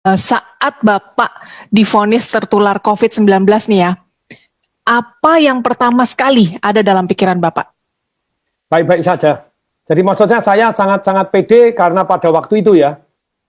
Saat Bapak divonis tertular COVID-19 nih ya, apa yang pertama sekali ada dalam pikiran Bapak? Baik-baik saja. Jadi maksudnya saya sangat-sangat pede karena pada waktu itu ya.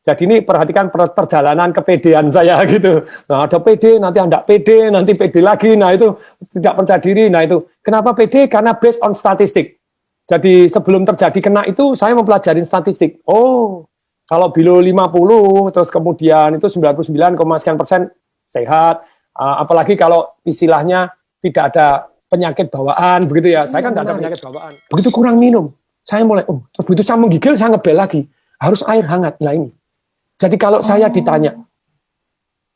Jadi ini perhatikan perjalanan kepedean saya gitu. Nah, ada pede, nanti Anda pede, nanti pede lagi. Nah, itu tidak percaya diri. Nah, itu kenapa pede? Karena based on statistik. Jadi sebelum terjadi kena itu saya mempelajari statistik. Oh, kalau below 50 terus kemudian itu 99, sekian persen sehat. Apalagi kalau istilahnya tidak ada penyakit bawaan begitu ya. Saya kan tidak ada penyakit bawaan. Begitu kurang minum, saya mulai begitu saya menggigil saya ngebel lagi. Harus air hangat. Nah ini. Jadi kalau saya ditanya,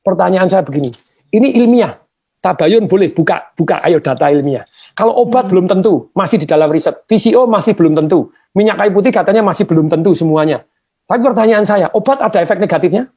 pertanyaan saya begini, ini ilmiah, tabayun boleh buka ayo data ilmiah. Kalau obat belum tentu, masih di dalam riset. TCO masih belum tentu. Minyak kayu putih katanya masih belum tentu semuanya. Tapi pertanyaan saya, obat ada efek negatifnya?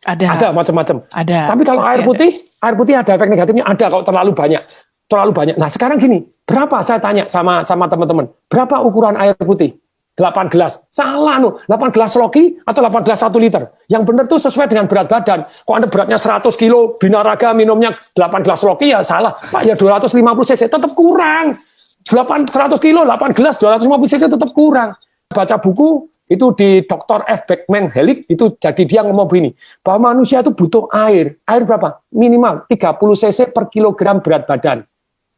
Ada macam-macam. Tapi kalau air putih ada efek negatifnya? Ada kalau terlalu banyak. Nah sekarang gini, berapa saya tanya sama teman-teman, berapa ukuran air putih? 8 gelas. Salah 8 gelas Rocky atau 8 gelas 1 liter. Yang benar tuh sesuai dengan berat badan. Kok Anda beratnya 100 kilo, binaraga minumnya 8 gelas Rocky ya salah. Pak ya 250 cc tetap kurang. 100 kilo, 8 gelas 250 cc tetap kurang. Baca buku itu di Dr. F. Beckman Hellick itu jadi dia ngomong begini, bahwa manusia itu butuh air. Air berapa? Minimal 30 cc per kilogram berat badan.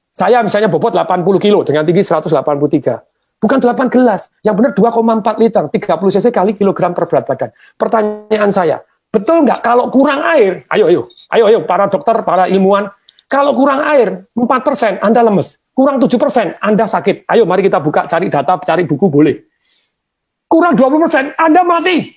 Saya misalnya bobot 80 kilo dengan tinggi 183. Bukan 8 gelas, yang benar 2,4 liter, 30 cc kali kilogram per berat badan. Pertanyaan saya, betul nggak kalau kurang air, ayo para dokter, para ilmuwan, kalau kurang air 4% Anda lemes, kurang 7% Anda sakit. Ayo mari kita buka, cari data, cari buku boleh. Kurang 20% Anda mati.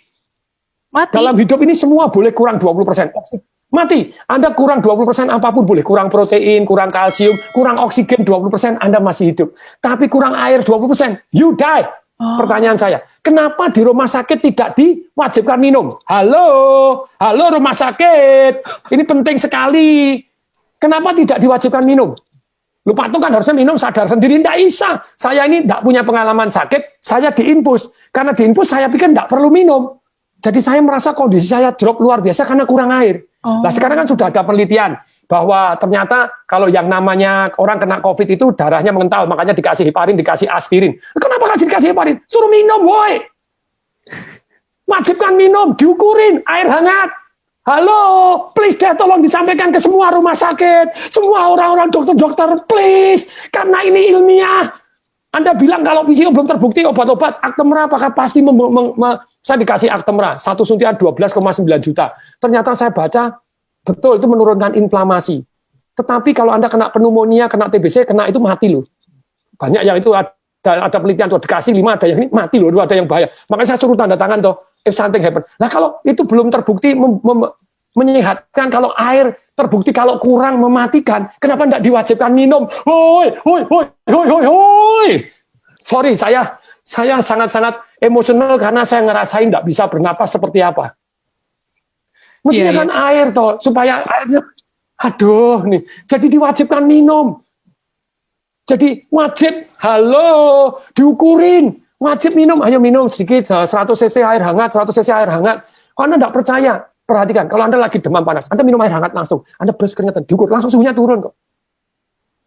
Dalam hidup ini semua boleh kurang 20%. Mati. Anda kurang 20% apapun boleh. Kurang protein, kurang kalsium, kurang oksigen 20% Anda masih hidup. Tapi kurang air 20%, you die. Pertanyaan saya, kenapa di rumah sakit tidak diwajibkan minum? Halo rumah sakit. Ini penting sekali. Kenapa tidak diwajibkan minum? Lupa itu kan harusnya minum sadar sendiri. Tidak bisa. Saya ini tidak punya pengalaman sakit, saya diinfus. Karena diinfus saya pikir tidak perlu minum. Jadi saya merasa kondisi saya drop luar biasa karena kurang air. Nah sekarang kan sudah ada penelitian bahwa ternyata kalau yang namanya orang kena COVID itu darahnya mengental, makanya dikasih heparin, dikasih aspirin. Kenapa dikasih heparin? Suruh minum, woi. Wajibkan minum, diukurin, air hangat. Halo, please deh tolong disampaikan ke semua rumah sakit, semua orang-orang dokter-dokter, please. Karena ini ilmiah. Anda bilang kalau PCO belum terbukti obat-obat, Actemra apakah pasti saya dikasih Actemra, satu suntikan 12,9 juta. Ternyata saya baca, betul itu menurunkan inflamasi. Tetapi kalau Anda kena pneumonia, kena TBC, kena itu mati loh. Banyak yang itu ada penelitian tuh, dikasih 5, ada yang ini mati loh, ada yang bahaya. Makanya saya suruh tanda tangan tuh, if something happen. Nah kalau itu belum terbukti menyehatkan, kalau air terbukti kalau kurang mematikan, kenapa tidak diwajibkan minum? Hoi. Sorry, saya sangat-sangat emosional karena saya ngerasain tidak bisa bernapas seperti apa. Mestinya kan air toh, supaya airnya, aduh nih, jadi diwajibkan minum. Jadi wajib, diukurin, wajib minum, ayo minum sedikit, 100 cc air hangat, 100 cc air hangat. Kalau Anda tidak percaya, perhatikan, kalau Anda lagi demam panas, Anda minum air hangat langsung, Anda beres keringetan, diukur, langsung suhunya turun kok.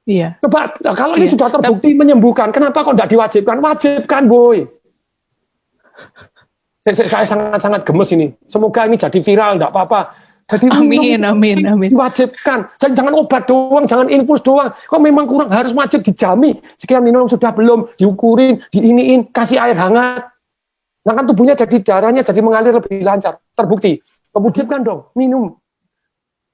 Iya. Coba, kalau ini sudah terbukti menyembuhkan, kenapa kok tidak diwajibkan? Wajibkan, boy. Saya sangat-sangat gemes ini. Semoga ini jadi viral, tidak apa-apa. Jadi amin. Diwajibkan. Jadi jangan obat doang, jangan infus doang. Kalau memang kurang harus wajib dijami. Sekian minum sudah belum, diukurin, diiniin, kasih air hangat. Nah kan tubuhnya jadi darahnya jadi mengalir lebih lancar. Terbukti. Kemudian kan dong, minum.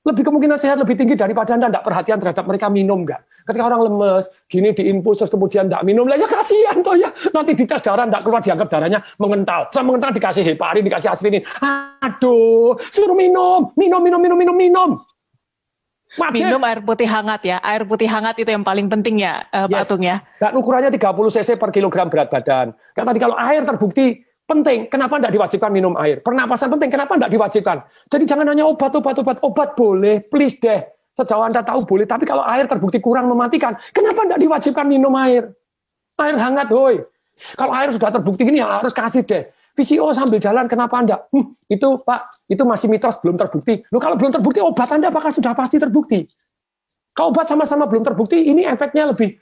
Lebih kemungkinan sehat lebih tinggi daripada Anda tidak perhatian terhadap mereka minum nggak. Ketika orang lemes, gini diinfus terus kemudian tidak minum, lah ya kasihan toh ya. Nanti dites darah tidak keluar dianggap darahnya mengental. Setelah mengental dikasih heparin, dikasih aspirin. Aduh, suruh minum. Wajib. Minum air putih hangat ya. Air putih hangat itu yang paling penting ya, Pak Atung ya. Dan ukurannya 30 cc per kilogram berat badan. Karena tadi kalau air terbukti penting, kenapa tidak diwajibkan minum air? Pernapasan penting, kenapa tidak diwajibkan? Jadi jangan hanya obat boleh, please deh. Sejauh Anda tahu boleh, tapi kalau air terbukti kurang mematikan, kenapa tidak diwajibkan minum air? Air hangat, hoi. Kalau air sudah terbukti gini, ya harus kasih deh. VCO sambil jalan, kenapa enggak? Itu Pak, itu masih mitos, belum terbukti. Loh kalau belum terbukti, obat Anda apakah sudah pasti terbukti? Kalau obat sama-sama belum terbukti, ini efeknya lebih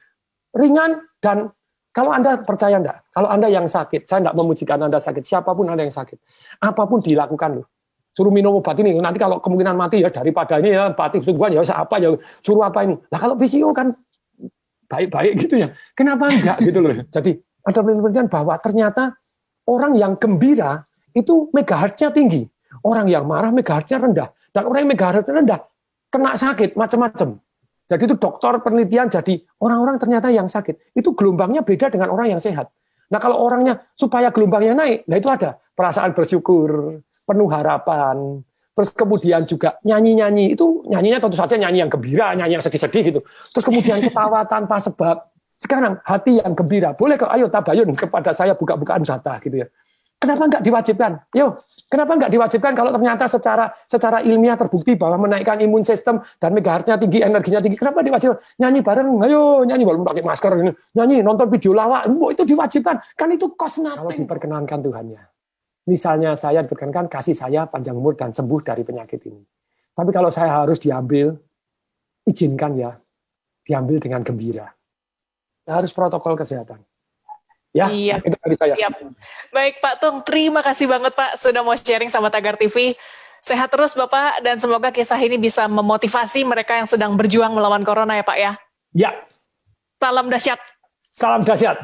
ringan. Dan kalau Anda percaya enggak, kalau Anda yang sakit, saya enggak memujikan Anda sakit, siapapun Anda yang sakit, apapun dilakukan loh. Suruh minum obat ini, nanti kalau kemungkinan mati ya daripada ini ya, batik kesembuhan ya apa ya, suruh apa ini. Lah kalau VCO kan baik-baik gitu ya, kenapa enggak gitu loh. Jadi ada penelitian bahwa ternyata orang yang gembira itu megahertznya tinggi, orang yang marah megahertznya rendah, dan orang yang megahertznya rendah kena sakit macam-macam. Jadi itu dokter penelitian, jadi orang-orang ternyata yang sakit itu gelombangnya beda dengan orang yang sehat. Nah kalau orangnya supaya gelombangnya naik, nah itu ada perasaan bersyukur, penuh harapan, terus kemudian juga nyanyi-nyanyi, itu nyanyinya tentu saja nyanyi yang gembira, nyanyi yang sedih-sedih gitu. Terus kemudian ketawa tanpa sebab. Sekarang hati yang gembira, boleh kok, ayo tabayun kepada saya buka-bukaan zata gitu ya. Kenapa enggak diwajibkan? Yo, kenapa enggak diwajibkan kalau ternyata secara ilmiah terbukti bahwa menaikkan imun sistem dan megahertznya tinggi, energinya tinggi. Kenapa diwajibkan? Nyanyi bareng, ayo nyanyi walaupun pakai masker, nyanyi, nonton video lawak, itu diwajibkan. Kan itu cost nothing. Kalau diperkenankan Tuhannya. Misalnya saya diperkenankan kasih saya panjang umur dan sembuh dari penyakit ini. Tapi kalau saya harus diambil, izinkan ya, diambil dengan gembira. Harus protokol kesehatan. Ya, Iya. itu dari saya. Iya. Baik Pak Tung, terima kasih banget Pak sudah mau sharing sama Tagar TV. Sehat terus Bapak dan semoga kisah ini bisa memotivasi mereka yang sedang berjuang melawan corona ya Pak ya. Ya. Salam dahsyat. Salam dahsyat.